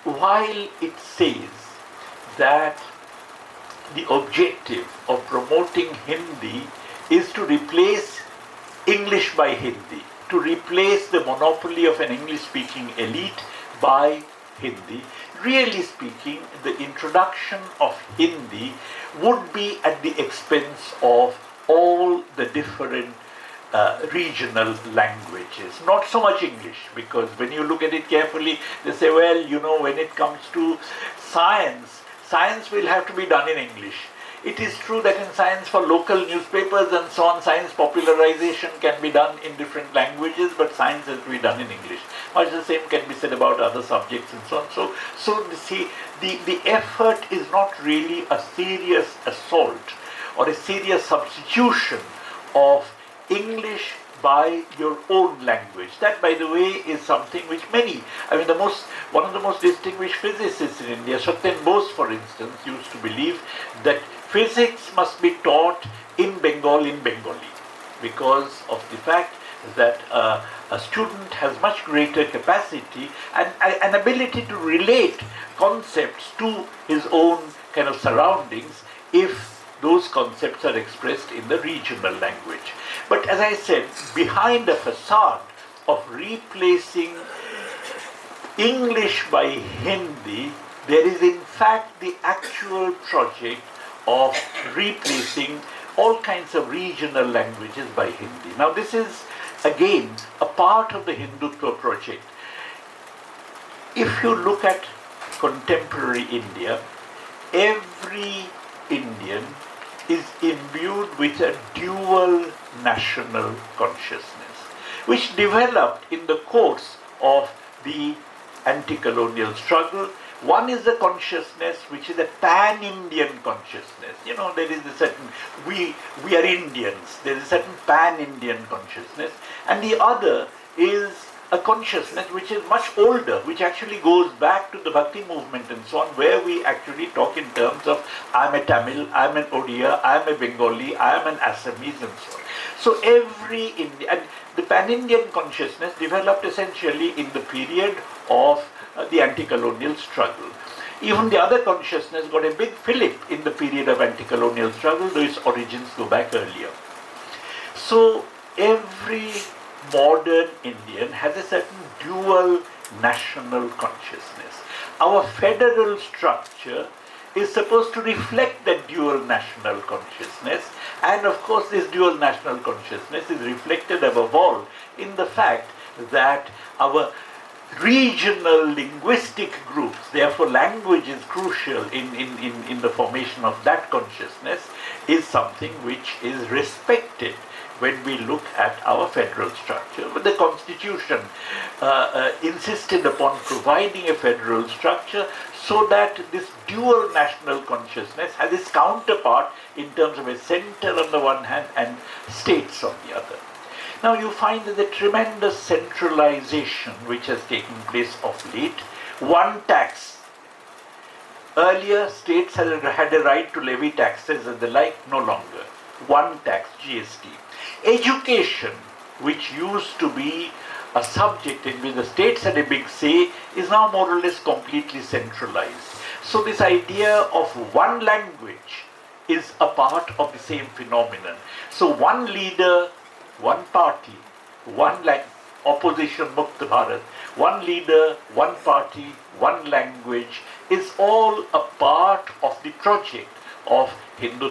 while it says that the objective of promoting Hindi is to replace English by Hindi, to replace the monopoly of an English-speaking elite by Hindi. Really speaking, the introduction of Hindi would be at the expense of all the different regional languages, not so much English, because when you look at it carefully, they say, well, when it comes to science, science will have to be done in English. It is true that in science, for local newspapers and so on, science popularization can be done in different languages, but science has to be done in English. Much the same can be said about other subjects and so on. So see, the effort is not really a serious assault or a serious substitution of English by your own language. That, by the way, is something which one of the most distinguished physicists in India, Satyam Bose, for instance, used to believe that physics must be taught in Bengali because of the fact that a student has much greater capacity and an ability to relate concepts to his own kind of surroundings if those concepts are expressed in the regional language. But as I said, behind a facade of replacing English by Hindi, there is in fact the actual project of replacing all kinds of regional languages by Hindi. Now this is again a part of the Hindutva project. If you look at contemporary India, every Indian is imbued with a dual national consciousness, which developed in the course of the anti-colonial struggle. One is the consciousness which is a pan-Indian consciousness. There is a certain, we are Indians, there is a certain pan-Indian consciousness. And the other is a consciousness which is much older, which actually goes back to the Bhakti movement and so on, where we actually talk in terms of I am a Tamil, I am an Odia, I am a Bengali, I am an Assamese and so on. So every Indian, and the pan-Indian consciousness developed essentially in the period of the anti-colonial struggle. Even the other consciousness got a big fillip in the period of anti-colonial struggle, though its origins go back earlier. So every modern Indian has a certain dual national consciousness. Our federal structure is supposed to reflect that dual national consciousness, and of course this dual national consciousness is reflected above all in the fact that our regional linguistic groups, therefore language is crucial in the formation of that consciousness, is something which is respected when we look at our federal structure. But the Constitution insisted upon providing a federal structure so that this dual national consciousness has its counterpart in terms of a center on the one hand and states on the other. Now you find that the tremendous centralization which has taken place of late, one tax. Earlier states had a right to levy taxes and the like, no longer. One tax, GST. Education, which used to be a subject in which the states had a big say, is now more or less completely centralized. So this idea of one language is a part of the same phenomenon. So one leader, one party, one opposition Mukta Bharat, one leader, one party, one language is all a part of the project of Hindu